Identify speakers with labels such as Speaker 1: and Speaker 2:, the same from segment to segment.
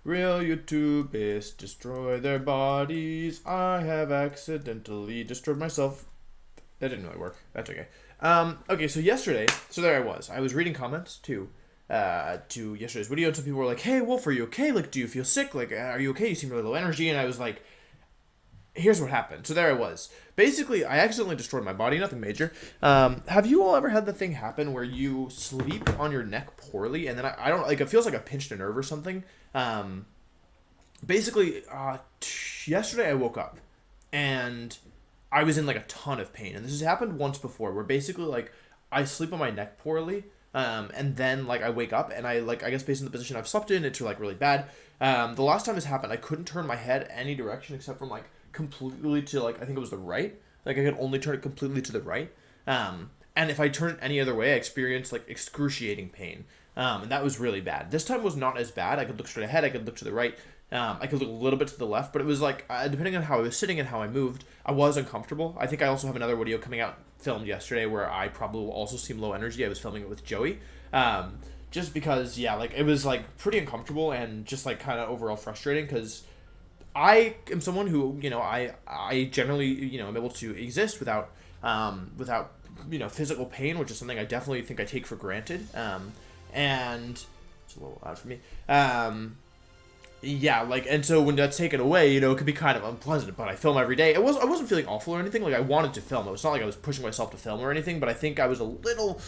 Speaker 1: Real YouTubers destroy their bodies. I have accidentally destroyed myself. That didn't really work. That's okay. Okay, so yesterday, there I was reading comments to yesterday's video, and some people were like, "Hey, Wolf, are you okay? Like, do you feel sick? Like, are you okay? You seem really low energy." And I was like, here's what happened. So there I was. Basically, I accidentally destroyed my body, nothing major. Have you all ever had the thing happen where you sleep on your neck poorly, and then I don't, like, it feels like I pinched a nerve or something? Basically, yesterday I woke up, and I was in, like, a ton of pain. And this has happened once before, where basically, like, I sleep on my neck poorly, and then, like, I wake up, and I guess based on the position I've slept in, it's, like, really bad. The last time this happened, I couldn't turn my head any direction except from, like, completely to, like, I think it was the right. Like, I could only turn it completely to the right. And if I turned it any other way, I experienced, like, excruciating pain. And that was really bad. This time was not as bad. I could look straight ahead. I could look to the right. I could look a little bit to the left. But it was, like, depending on how I was sitting and how I moved, I was uncomfortable. I think I also have another video coming out filmed yesterday where I probably will also seem low energy. I was filming it with Joey. Just because, yeah, like, it was, like, pretty uncomfortable and just, like, kind of overall frustrating because I am someone who, you know, I generally, you know, am able to exist without physical pain, which is something I definitely think I take for granted. And it's a little loud for me. Yeah, like, and so when that's taken away, you know, it could be kind of unpleasant, but I film every day. I wasn't feeling awful or anything. Like, I wanted to film. It was not like I was pushing myself to film or anything, but I think I was a little,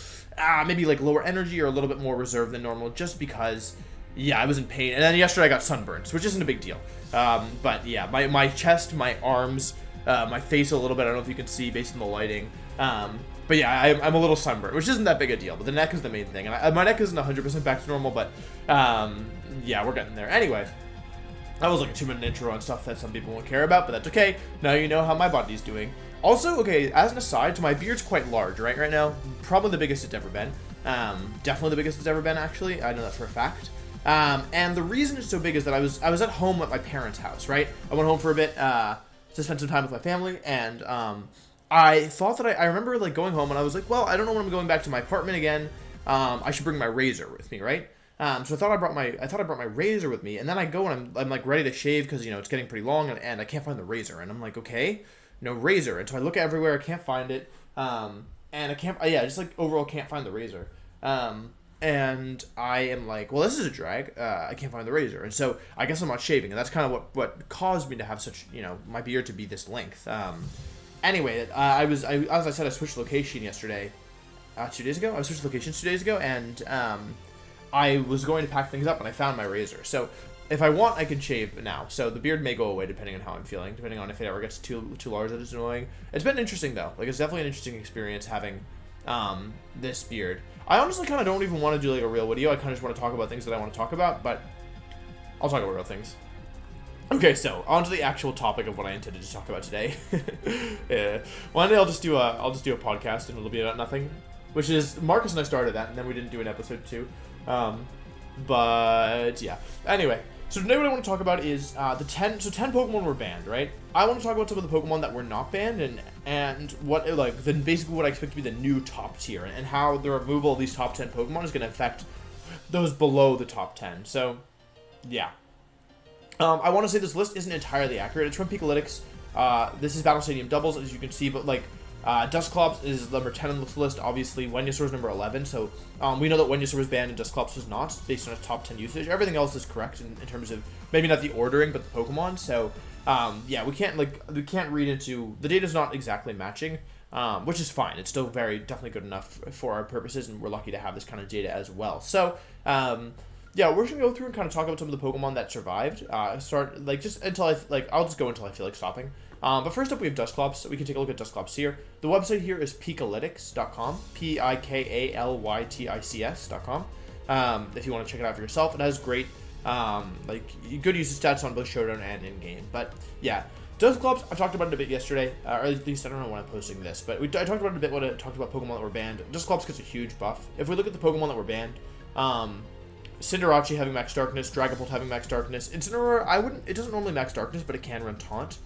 Speaker 1: maybe, like, lower energy or a little bit more reserved than normal just because, yeah, I was in pain. And then yesterday I got sunburns, which isn't a big deal. But yeah, my chest, my arms, my face a little bit. I don't know if you can see based on the lighting. But yeah, I'm a little sunburned, which isn't that big a deal. But the neck is the main thing. And my neck isn't 100% back to normal, but yeah, we're getting there. Anyway, that was like a 2-minute intro on stuff that some people won't care about, but that's okay. Now you know how my body's doing. Also, okay, as an aside, so my beard's quite large right now. Probably the biggest it's ever been. Definitely the biggest it's ever been, actually. I know that for a fact. And the reason it's so big is that I was at home at my parents' house, right? I went home for a bit to spend some time with my family, and I thought that I remember, like, going home, and I was like, well, I don't know when I'm going back to my apartment again. I should bring my razor with me, right? So I thought I brought my razor with me, and then I go and I'm like ready to shave because, you know, it's getting pretty long, and I can't find the razor, and I'm like, okay, no razor, and so I look everywhere, I can't find it, and I can't, just like overall can't find the razor. And I am like, well, this is a drag. I can't find the razor. And so I guess I'm not shaving. And that's kind of what caused me to have such, you know, my beard to be this length. Anyway, as I said, I switched location yesterday. 2 days ago? I switched locations 2 days ago. And I was going to pack things up and I found my razor. So if I want, I can shave now. So the beard may go away depending on how I'm feeling. Depending on if it ever gets too large that it's annoying. It's been interesting, though. Like, it's definitely an interesting experience having this beard. I honestly kind of don't even want to do, like, a real video. I kind of just want to talk about things that I want to talk about, but I'll talk about real things. Okay, so on to the actual topic of what I intended to talk about today. Yeah. One day I'll just do a podcast and it'll be about nothing, which is Marcus and I started that, and then we didn't do an episode 2. But yeah. Anyway, so today what I want to talk about is the 10 Pokemon were banned, right? I want to talk about some of the Pokemon that were not banned and what, like, then basically what I expect to be the new top tier and how the removal of these top 10 Pokemon is going to affect those below the top 10. So, yeah. I want to say this list isn't entirely accurate. It's from Pikalytics. This is Battle Stadium doubles, as you can see, but, like, Dusclops is number 10 on this list. Obviously, Venusaur is number 11, so we know that Venusaur was banned and Dusclops was not, based on its top 10 usage. Everything else is correct in terms of, maybe not the ordering, but the Pokemon, so yeah, we can't read into, the data's not exactly matching, which is fine. It's still definitely good enough for our purposes, and we're lucky to have this kind of data as well. So, yeah, we're just gonna go through and kind of talk about some of the Pokemon that survived. I'll just go until I feel like stopping. But first up, we have Dusclops. So we can take a look at Dusclops here. The website here is Pikalytics.com. Pikalytics.com. If you want to check it out for yourself, it has great, good usage stats on both Showdown and in-game. But yeah, Dusclops, I talked about it a bit yesterday, or at least I don't know when I'm posting this, but I talked about it a bit when I talked about Pokemon that were banned. Dusclops gets a huge buff. If we look at the Pokemon that were banned, Cinderace having Max Darkness, Dragapult having Max Darkness, Incineroar, it doesn't normally Max Darkness, but it can run Taunt.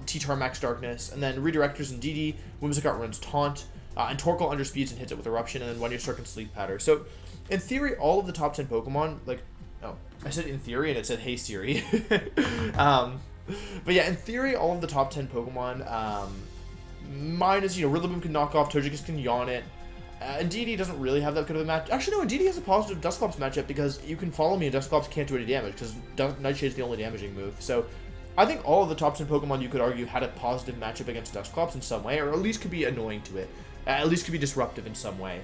Speaker 1: T-Tar Max Darkness, and then Redirectors and DD, Whimsicott runs Taunt, and Torkoal underspeeds and hits it with Eruption, and then When You're Struck and Sleep Powder. So, in theory, all of the top 10 Pokemon, like, oh, I said in theory, and it said, hey Siri. But yeah, in theory, all of the top 10 Pokemon, minus, Rillaboom can knock off, Togekiss can yawn it. Indeedee doesn't really have that good of a match. Actually, no, Indeedee has a positive Dusclops matchup because you can follow me and Dusclops can't do any damage because Nightshade's the only damaging move. So, I think all of the top 10 Pokemon, you could argue, had a positive matchup against Dusclops in some way, or at least could be annoying to it. At least could be disruptive in some way.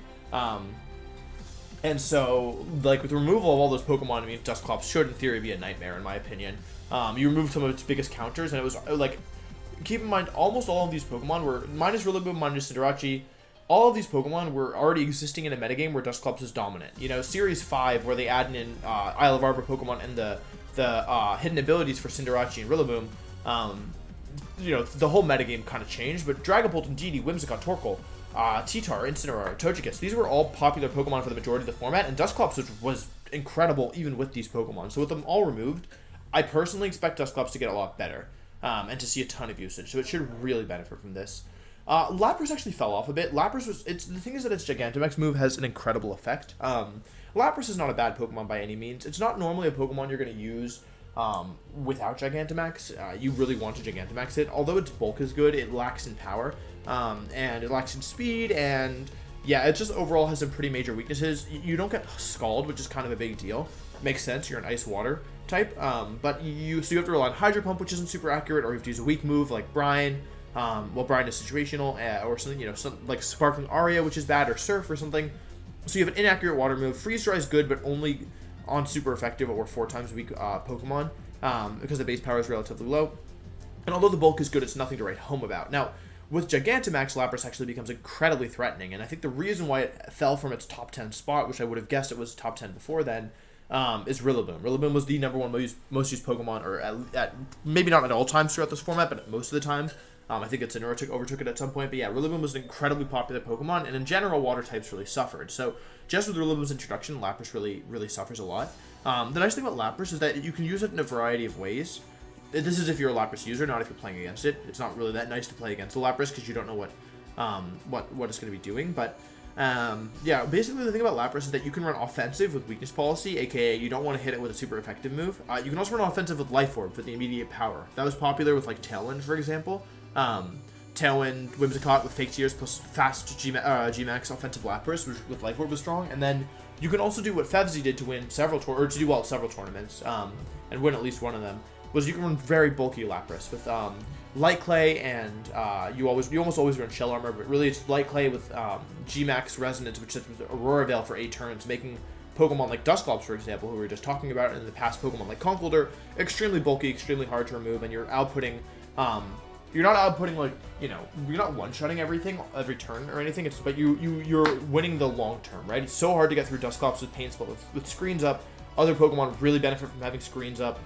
Speaker 1: And so, like, with the removal of all those Pokemon, I mean, Dusclops should, in theory, be a nightmare, in my opinion. You removed some of its biggest counters, and it was, like, keep in mind, almost all of these Pokemon were, minus Rillaboom, minus Cinderace, all of these Pokemon were already existing in a metagame where Dusclops is dominant. Series 5, where they add in Isle of Arbor Pokemon and the hidden abilities for Cinderace and Rillaboom, the whole metagame kind of changed, but Dragapult, Indeedee, Whimsicott, Torkoal, T-Tar, Incineroar, Togekiss, these were all popular Pokemon for the majority of the format, and Dusclops was incredible even with these Pokemon. So with them all removed, I personally expect Dusclops to get a lot better, and to see a ton of usage, so it should really benefit from this. Lapras actually fell off a bit. The thing is that its Gigantamax move has an incredible effect. Lapras is not a bad Pokemon by any means. It's not normally a Pokemon you're going to use without Gigantamax. You really want to Gigantamax it. Although its bulk is good, it lacks in power, and it lacks in speed, and yeah, it just overall has some pretty major weaknesses. You don't get Scald, which is kind of a big deal. Makes sense, you're an Ice-Water type, but you have to rely on Hydro Pump, which isn't super accurate, or you have to use a weak move like Brine. Brine is situational, or something, something like Sparkling Aria, which is bad, or Surf or something. So you have an inaccurate water move. Freeze Dry is good, but only on super effective or 4 times weak Pokemon, because the base power is relatively low. And although the bulk is good, it's nothing to write home about. Now, with Gigantamax, Lapras actually becomes incredibly threatening, and I think the reason why it fell from its top 10 spot, which I would have guessed it was top 10 before then, is Rillaboom. Rillaboom was the number one most used Pokemon, or at maybe not at all times throughout this format, but most of the time. I think Incineroar overtook it at some point, but yeah, Rillaboom was an incredibly popular Pokemon, and in general, water types really suffered. So, just with Rillaboom's introduction, Lapras really suffers a lot. The nice thing about Lapras is that you can use it in a variety of ways. This is if you're a Lapras user, not if you're playing against it. It's not really that nice to play against the Lapras because you don't know what it's going to be doing. But yeah, basically the thing about Lapras is that you can run offensive with weakness policy, aka you don't want to hit it with a super effective move. You can also run offensive with Life Orb for the immediate power. That was popular with like Tailwind, for example. Tailwind, Whimsicott with Fake Tears plus fast Gmax offensive Lapras, which with Life Orb was strong, and then you can also do what Fevzi did to win several tournaments, and win at least one of them. Was you can run very bulky Lapras with Light Clay, and you almost always run Shell Armor, but really it's Light Clay with Gmax Resonance, which is with Aurora Veil for 8 turns, making Pokemon like Dusclops, for example, who we were just talking about, in the past Pokemon like Conkeldurr, extremely bulky, extremely hard to remove, and you're outputting. You're not outputting, like, you're not one-shotting everything every turn or anything, but you're winning the long term, right? It's so hard to get through Dusclops with Pain Spell. With screens up, other Pokemon really benefit from having screens up,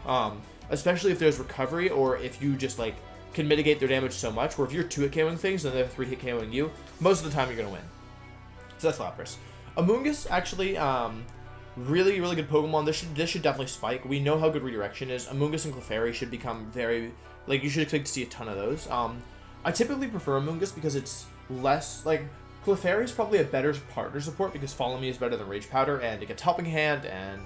Speaker 1: especially if there's recovery, or if you just, like, can mitigate their damage so much, where if you're 2-hit KOing things and they're 3-hit KOing you, most of the time you're going to win. So that's Lapras. Amoonguss, actually, really, really good Pokemon. This should definitely spike. We know how good Redirection is. Amoonguss and Clefairy should become very... Like, you should expect to see a ton of those. I typically prefer Amoonguss because it's less, like, Clefairy is probably a better partner support because Follow Me is better than Rage Powder, and it gets Helping Hand, and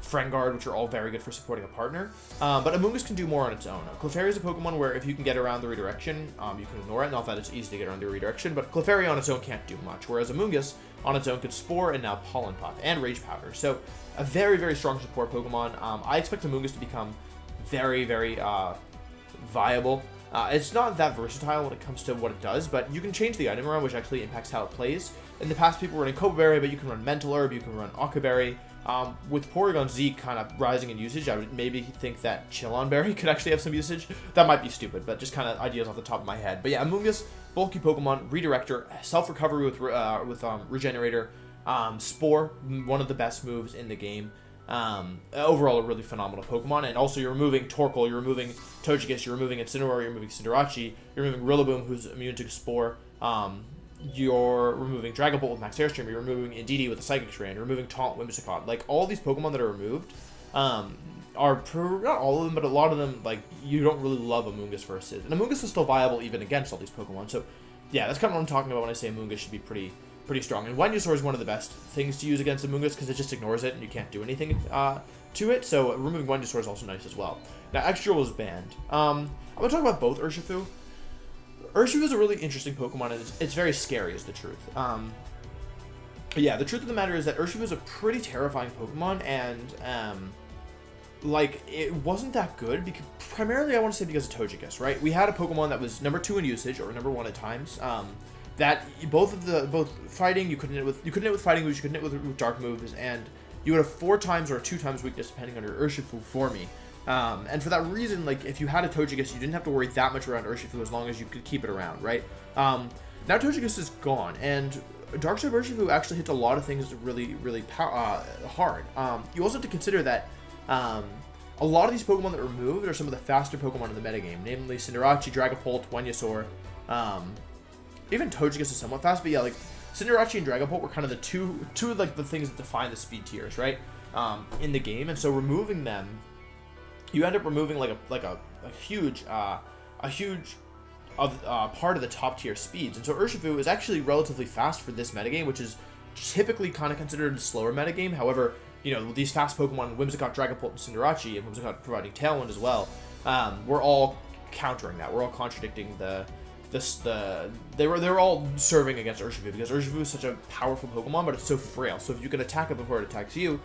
Speaker 1: Friendguard, which are all very good for supporting a partner. But Amoonguss can do more on its own. Clefairy is a Pokemon where if you can get around the redirection, you can ignore it. Not that it's easy to get around the redirection, but Clefairy on its own can't do much, whereas Amoonguss on its own could Spore and now Pollen Puff and Rage Powder. So a very, very strong support Pokemon. I expect Amoonguss to become very, very viable. It's not that versatile when it comes to what it does, but you can change the item around, which actually impacts how it plays. In the past, people were running Copa Berry, but you can run Mental Herb, you can run Aqua Berry. With Porygon Z kind of rising in usage, I would maybe think that Chillon Berry could actually have some usage. That might be stupid, but just kind of ideas off the top of my head. But yeah, Amoonguss, bulky Pokemon, Redirector, Self-Recovery with Regenerator, Spore, one of the best moves in the game. Overall, a really phenomenal Pokemon, and also you're removing Torkoal, you're removing Togekiss, you're removing Incineroar, you're removing Cinderace, you're removing Rillaboom, who's immune to Spore, you're removing Dragapult with Max Airstream, you're removing Indeedee with a Psychic Strand, you're removing Taunt, Whimsicott. Like, all these Pokemon that are removed, are, not all of them, but a lot of them, like, you don't really love Amoonguss versus. And Amoonguss is still viable even against all these Pokemon, so yeah, that's kind of what I'm talking about when I say Amoonguss should be pretty strong. And Venusaur is one of the best things to use against Amoonguss because it just ignores it and you can't do anything to it. So removing Venusaur is also nice as well. Now, Excadrill was banned. I'm going to talk about both Urshifu. Urshifu is a really interesting Pokemon, and it's very scary, is the truth. Yeah, the truth of the matter is that Urshifu is a pretty terrifying Pokemon, and like, it wasn't that good, because primarily I want to say because of Togekiss, right? We had a Pokemon that was number 2 in usage, or number 1 at times, that both fighting, you couldn't hit with fighting moves, you couldn't hit with dark moves, and you would have 4 times or 2 times weakness depending on your Urshifu for me. And for that reason, like, if you had a Togekiss, you didn't have to worry that much around Urshifu as long as you could keep it around, right? Now Togekiss is gone, and Dark-type Urshifu actually hits a lot of things really, really hard. You also have to consider that a lot of these Pokemon that are removed are some of the faster Pokemon in the metagame, namely Cinderace, Dragapult, Venusaur. Even Togekiss is somewhat fast, but yeah, like, Cinderace and Dragapult were kind of the two of, like, the things that define the speed tiers, right? In the game, and so removing them, you end up removing like a huge part of the top tier speeds. And so Urshifu is actually relatively fast for this metagame, which is typically kind of considered a slower metagame. However, you know, these fast Pokemon, Whimsicott, Dragapult, and Cinderace, and Whimsicott providing Tailwind as well, we're all countering that. We're all contradicting they were all serving against Urshifu, because Urshifu is such a powerful Pokemon, but it's so frail. So if you can attack it before it attacks you,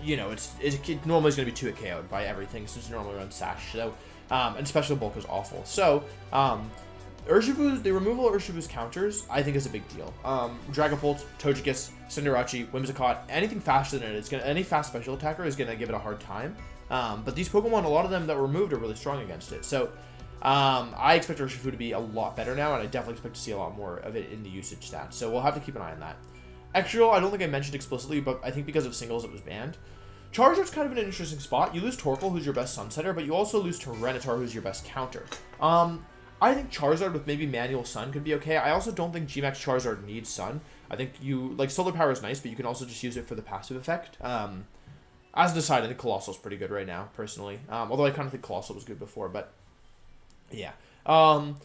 Speaker 1: you know, it normally is going to be 2-hit KO'd by everything, since it normally runs Sash. So, and Special Bulk is awful. So, the removal of Urshifu's counters, I think, is a big deal. Dragapult, Togekiss, Cinderace, Whimsicott, anything faster than it, any fast special attacker is going to give it a hard time. But these Pokemon, a lot of them that were removed are really strong against it. So, I expect Urshifu to be a lot better now, and I definitely expect to see a lot more of it in the usage stats. So we'll have to keep an eye on that. Excadrill, I don't think I mentioned explicitly, but I think because of singles it was banned. Charizard's kind of in an interesting spot. You lose Torkoal, who's your best Sunsetter, but you also lose Tyranitar, who's your best counter. I think Charizard with maybe Manual Sun could be okay. I also don't think Gmax Charizard needs Sun. I think Solar Power is nice, but you can also just use it for the passive effect. As decided, I think Colossal's pretty good right now, personally. Although I kind of think Colossal was good before, but yeah. I'm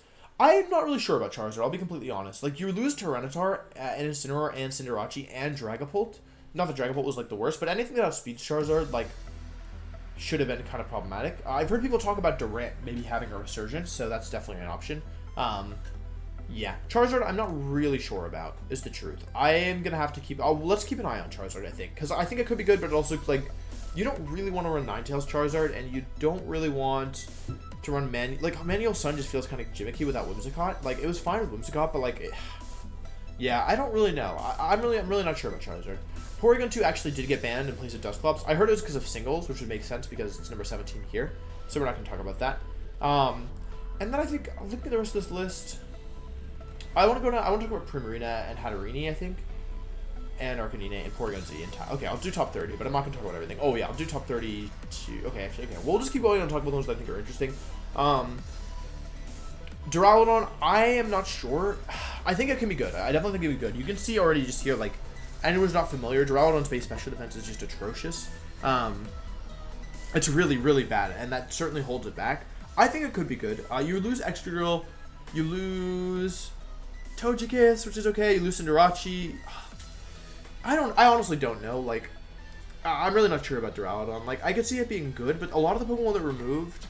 Speaker 1: not really sure about Charizard, I'll be completely honest. Like, you lose Tyranitar, and Incineroar, and Cinderace, and Dragapult. Not that Dragapult was, like, the worst, but anything that outspeeds Charizard, like, should have been kind of problematic. I've heard people talk about Durant maybe having a resurgence, so that's definitely an option. Yeah. Charizard, I'm not really sure about, is the truth. I am going to have to keep... let's keep an eye on Charizard, I think. Because I think it could be good, but also, like, you don't really want to run Ninetales Charizard, and you don't really want to run Manual Sun just feels kind of gimmicky without Whimsicott. Like, it was fine with Whimsicott, but, like, yeah, I don't really know. I'm really not sure about Charizard. Porygon 2 actually did get banned in place of Dusclops. I heard it was because of singles, which would make sense because it's number 17 here. So we're not going to talk about that. And then I think, looking at the rest of this list, I want to talk about Primarina and Hatterene, I think. And Arcanine and Porygon Z and okay, I'll do top 30, but I'm not going to talk about everything. Oh yeah, I'll do top 32. Okay, actually, okay. We'll just keep going and talk about those that I think are interesting. Duraludon, I am not sure. I think it can be good. I definitely think it can be good. You can see already just here, like, anyone's not familiar, Duraludon's base special defense is just atrocious. It's really, really bad, and that certainly holds it back. I think it could be good. You lose Excadrill, you lose Togekiss, which is okay. You lose Cinderace. I honestly don't know. Like, I'm really not sure about Duraludon. Like, I could see it being good, but a lot of the Pokemon that removed,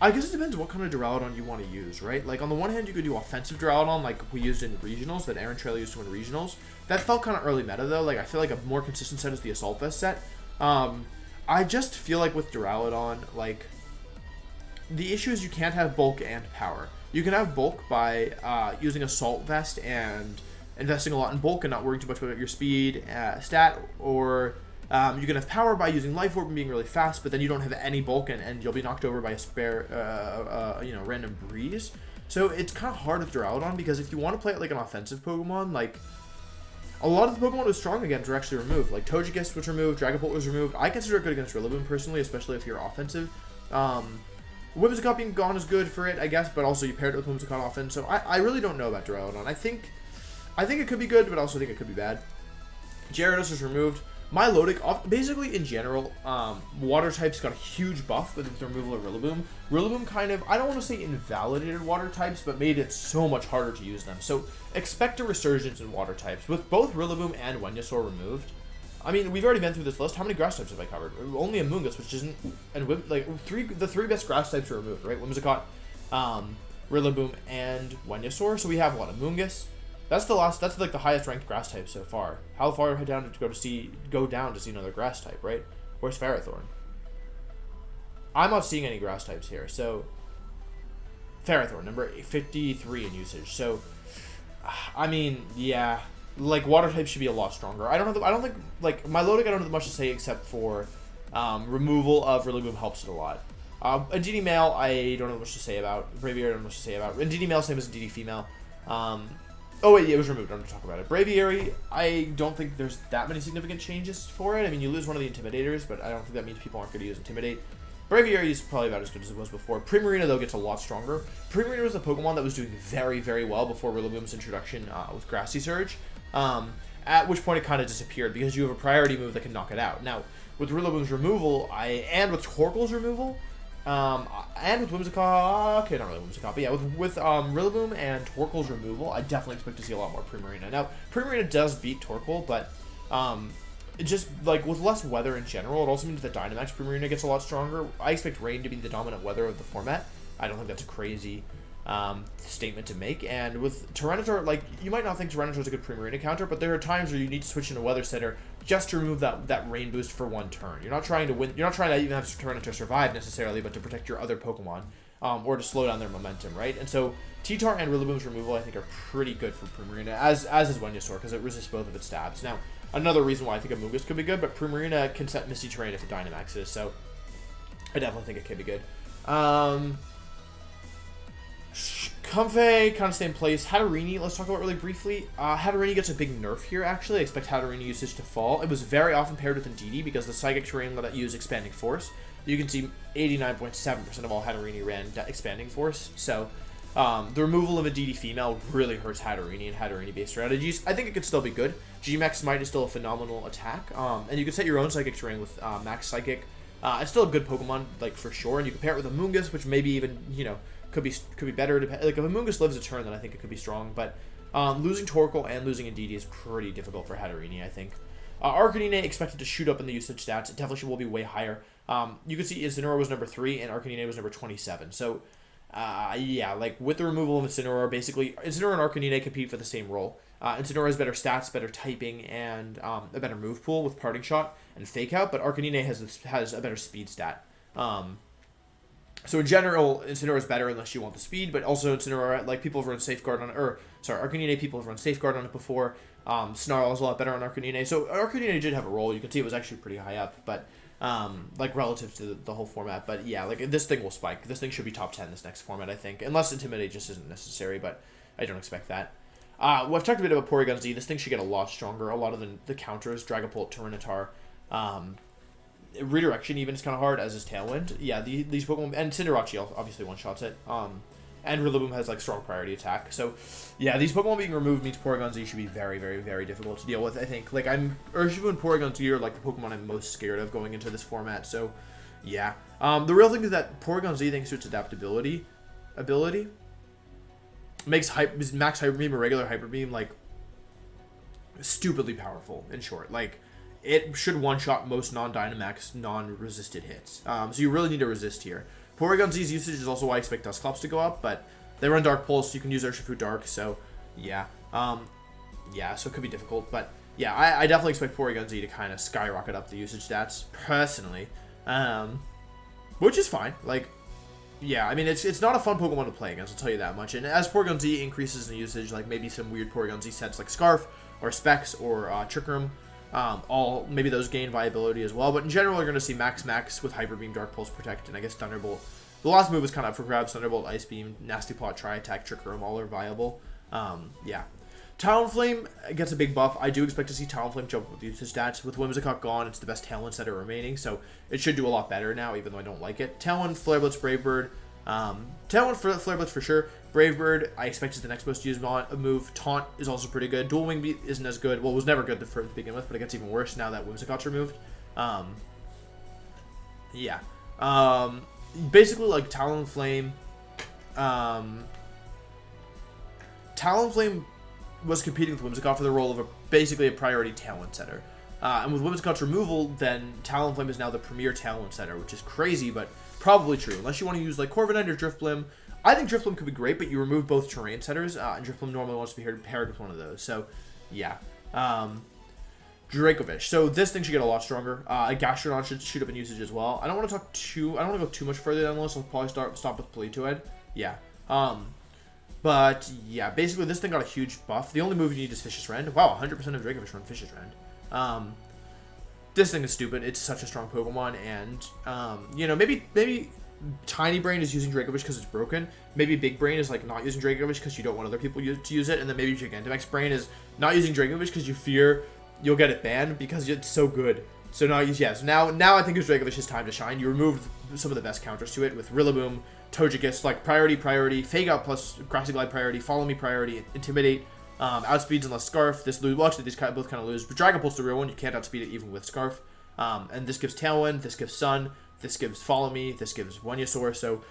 Speaker 1: I guess it depends what kind of Duraludon you want to use, right? Like, on the one hand, you could do offensive Duraludon, like we used in regionals, that Aaron Trail used to win regionals. That felt kind of early meta, though. Like, I feel like a more consistent set is the Assault Vest set. I just feel like with Duraludon, like, the issue is you can't have bulk and power. You can have bulk by using Assault Vest and investing a lot in bulk and not worrying too much about your speed stat, or you can have power by using Life Orb and being really fast, but then you don't have any bulk and you'll be knocked over by a spare, random breeze. So it's kind of hard with Duraludon, because if you want to play it like an offensive Pokemon, like, a lot of the Pokemon it was strong against were actually removed. Like, Togekiss was removed, Dragapult was removed. I consider it good against Rillaboom, personally, especially if you're offensive. Whimsicott being gone is good for it, I guess, but also you paired it with Whimsicott often, so I really don't know about Duraludon. I think it could be good, but I also think it could be bad. Gyarados is removed. Milotic, basically in general, water types got a huge buff with the removal of Rillaboom. Rillaboom kind of, I don't want to say invalidated water types, but made it so much harder to use them. So expect a resurgence in water types with both Rillaboom and Venusaur removed. I mean, we've already been through this list. How many grass types have I covered? Only Amoonguss, which isn't, and like the three best grass types are removed, right? Whimsicott, Rillaboom, and Venusaur. So we have what, Amoonguss? That's the last. That's like the highest ranked grass type so far. How far down to go down to see another grass type, right? Where's Ferrothorn? I'm not seeing any grass types here. So Ferrothorn, number 53 in usage. So I mean, yeah, like water types should be a lot stronger. I don't think like Milotic. I don't have much to say except for removal of Rillaboom helps it a lot. Indeedee male, I don't know much to say about. Braviary, I don't know much to say about. Indeedee male, same as Indeedee female. Oh wait, yeah, it was removed. I'm going to talk about it. Braviary, I don't think there's that many significant changes for it. I mean, you lose one of the Intimidators, but I don't think that means people aren't going to use Intimidate. Braviary is probably about as good as it was before. Primarina, though, gets a lot stronger. Primarina was a Pokemon that was doing very, very well before Rillaboom's introduction with Grassy Surge, at which point it kind of disappeared because you have a priority move that can knock it out. Now, with Rillaboom's removal, and with Torkoal's removal, and with Whimsicott, okay, not really Whimsicott, but yeah, with Rillaboom and Torkoal's removal, I definitely expect to see a lot more Primarina. Now, Primarina does beat Torkoal, but it just, like, with less weather in general, it also means that Dynamax Primarina gets a lot stronger. I expect Rain to be the dominant weather of the format. I don't think that's a crazy statement to make. And with Tyranitar, like, you might not think Tyranitar is a good Primarina counter, but there are times where you need to switch in a Weather Center just to remove that Rain boost for one turn. You're not trying to win. You're not trying to even have Tyranitar survive necessarily, but to protect your other Pokemon, or to slow down their momentum, right? And so T-Tar and Rillaboom's removal, I think, are pretty good for Primarina, as is Venusaur, because it resists both of its stabs. Now, another reason why I think Amoonguss could be good, but Primarina can set Misty Terrain if it Dynamaxes, so I definitely think it could be good. Comfey, kind of same place. Hatterene, let's talk about really briefly. Hatterene gets a big nerf here, actually. I expect Hatterene usage to fall. It was very often paired with Indeedee because the Psychic Terrain let it use Expanding Force. You can see 89.7% of all Hatterene ran Expanding Force. So, the removal of Indeedee female really hurts Hatterene and Hatterene-based strategies. I think it could still be good. G-Max Smite is still a phenomenal attack. And you can set your own Psychic Terrain with Max Psychic. It's still a good Pokemon, like, for sure. And you can pair it with Amoonguss, which maybe even, you know, could be better. Like, if Amoonguss lives a turn, then I think it could be strong. But losing Torkoal and losing Indeedee is pretty difficult for Hatterene, I think. Arcanine expected to shoot up in the usage stats. It definitely will be way higher. You can see Incineroar was number 3 and Arcanine was number 27. So, yeah, like, with the removal of Incineroar, basically, Incineroar and Arcanine compete for the same role. Incineroar has better stats, better typing, and a better move pool with Parting Shot and Fake Out, but Arcanine has a better speed stat. So in general, Incineroar is better unless you want the speed, but also Incineroar, like, people have run Safeguard on it, Arcanine people have run Safeguard on it before. Snarl is a lot better on Arcanine. So Arcanine did have a role. You can see it was actually pretty high up, but, like, relative to the whole format. But yeah, like, this thing will spike. This thing should be top 10 this next format, I think. Unless Intimidate just isn't necessary, but I don't expect that. Well, I've talked a bit about Porygon Z. This thing should get a lot stronger. A lot of the counters, Dragapult, Tyranitar, Redirection even is kind of hard, as is Tailwind. Yeah, these Pokemon, and Cinderace obviously one-shots it. And Rillaboom has, like, strong priority attack. So, yeah, these Pokemon being removed means Porygon Z should be very, very, very difficult to deal with, I think. Like, Urshifu and Porygon Z are, like, the Pokemon I'm most scared of going into this format, so, yeah. The real thing is that Porygon Z, thanks to its adaptability ability, makes Max Hyper Beam or regular Hyper Beam, like, stupidly powerful, in short. Like, it should one-shot most non-Dynamax, non-resisted hits. So you really need to resist here. Porygon Z's usage is also why I expect Dusclops to go up, but they run Dark Pulse, so you can use Urshifu Dark, so yeah. Yeah, so it could be difficult, but yeah, I definitely expect Porygon Z to kind of skyrocket up the usage stats, personally. Which is fine. Like, yeah, I mean, it's not a fun Pokemon to play against, I'll tell you that much. And as Porygon Z increases in usage, like maybe some weird Porygon Z sets like Scarf, or Specs, or Trick Room, maybe those gain viability as well, but in general, you're going to see Max with Hyper Beam, Dark Pulse, Protect, and I guess Thunderbolt. The last move is kind of up for grabs. Thunderbolt, Ice Beam, Nasty Plot, Tri-Attack, Trick Room, all are viable. Yeah. Talonflame gets a big buff. I do expect to see Talonflame jump with usage stats. With Whimsicott gone, it's the best Talon setter remaining, so it should do a lot better now, even though I don't like it. Talon, Flare Blitz, Brave Bird, Talent for Flare Blitz for sure. Brave Bird, I expect is the next most used move. Taunt is also pretty good. Dual Wing Beat isn't as good. Well, it was never good to begin with, but it gets even worse now that Whimsicott's removed. Yeah. Basically, like, Talonflame. Talonflame was competing with Whimsicott for the role of basically a priority talent setter. And with Whimsicott's removal, then Talonflame is now the premier talent setter, which is crazy, but probably true. Unless you want to use, like, Corviknight or Drifblim. I think Drifblim could be great, but you remove both terrain setters, and Drifblim normally wants to be paired with one of those. So, yeah. Dracovish. So this thing should get a lot stronger. Gastronaut should shoot up in usage as well. I don't want to go too much further down the list. I'll probably stop with To Wed. Yeah. But yeah, basically this thing got a huge buff. The only move you need is Vicious Rend. Wow, 100% of Dracovish run Vicious Rend. This thing is stupid. It's such a strong Pokemon, and you know, maybe Tiny Brain is using Dracovish because it's broken. Maybe Big Brain is like not using Dracovish because you don't want other people to use it, and then maybe Gigantamax Brain is not using Dracovish because you fear you'll get it banned because it's so good. So now, yes, now I think it's Dracovish's time to shine. You removed some of the best counters to it with Rillaboom, Togekiss, like priority, Fake Out plus Grassy Glide priority, Follow Me priority, Intimidate, outspeeds unless Scarf. This lose. Well, actually, these both kind of lose. But Dragon Pulse, the real one, you can't outspeed it even with Scarf. And this gives Tailwind, this gives Sun, this gives Follow Me, this gives Venusaur. So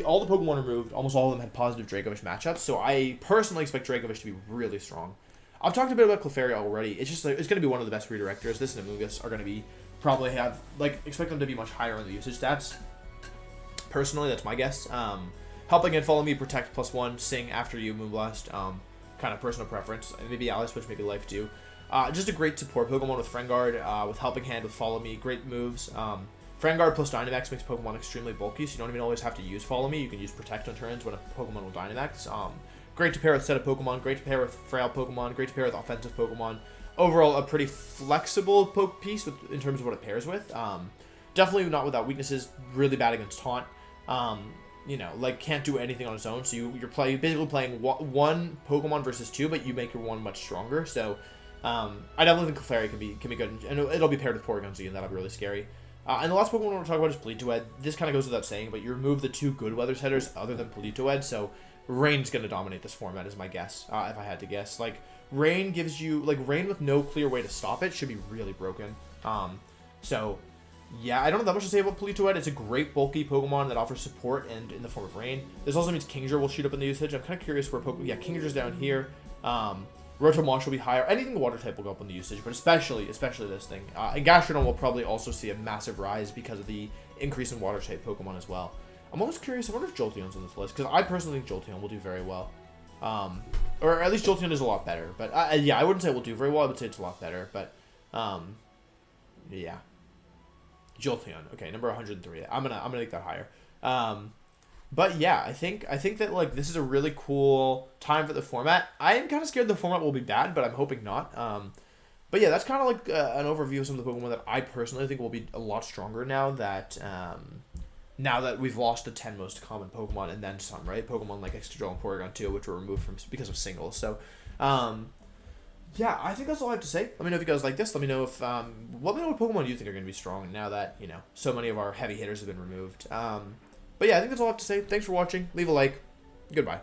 Speaker 1: all the Pokemon removed, almost all of them had positive Dracovish matchups. So I personally expect Dracovish to be really strong. I've talked a bit about Clefairy already. It's just like, it's going to be one of the best redirectors. This and Amoonguss are going to be expect them to be much higher in the usage stats. Personally, that's my guess. Helping and Follow Me, Protect +1, Sing after you, Moonblast. Kind of personal preference. And maybe Alice Switch, maybe Life too. Just a great support Pokemon with Friendguard, with Helping Hand, with Follow Me, great moves. Friendguard plus Dynamax makes Pokemon extremely bulky, so you don't even always have to use Follow Me. You can use Protect on turns when a Pokemon will Dynamax. Great to pair with set of Pokemon, great to pair with frail Pokemon, great to pair with offensive Pokemon. Overall, a pretty flexible piece in terms of what it pairs with. Definitely not without weaknesses, really bad against Taunt. You know, like, can't do anything on its own, so you're basically playing one Pokemon versus two, but you make your one much stronger, so I definitely think Clefairy can be good, and it'll be paired with Porygon-Z, and that'll be really scary. And the last Pokemon I want to talk about is To Wed. This kind of goes without saying, but you remove the two good weather setters other than To Wed, so Rain's going to dominate this format is my guess, if I had to guess. Like, Rain gives you, like, Rain with no clear way to stop it should be really broken. So, yeah, I don't know that much to say about To Wed. It's a great bulky Pokemon that offers support and in the form of Rain. This also means Kingdra will shoot up in the usage. I'm kind of curious where Kingdra's down here. Rotomonch will be higher. Anything water type will go up in the usage, but especially this thing. And Gastronaut will probably also see a massive rise because of the increase in water type Pokemon as well. I'm almost curious, I wonder if Jolteon's on this list, because I personally think Jolteon will do very well. Or at least Jolteon is a lot better. But yeah, I wouldn't say it will do very well, I would say it's a lot better. But yeah. Jolteon. Okay, number 103. I'm gonna make that higher. But yeah, I think that, like, this is a really cool time for the format. I am kind of scared the format will be bad, but I'm hoping not. But yeah, that's kind of like an overview of some of the Pokemon that I personally think will be a lot stronger now that we've lost the 10 most common Pokemon and then some, right? Pokemon like Excadrill and Porygon 2, which were removed because of singles. So, yeah, I think that's all I have to say. Let me know if you guys like this. Let me know if let me know what Pokemon you think are going to be strong now that, you know, so many of our heavy hitters have been removed. But yeah, I think that's all I have to say. Thanks for watching. Leave a like. Goodbye.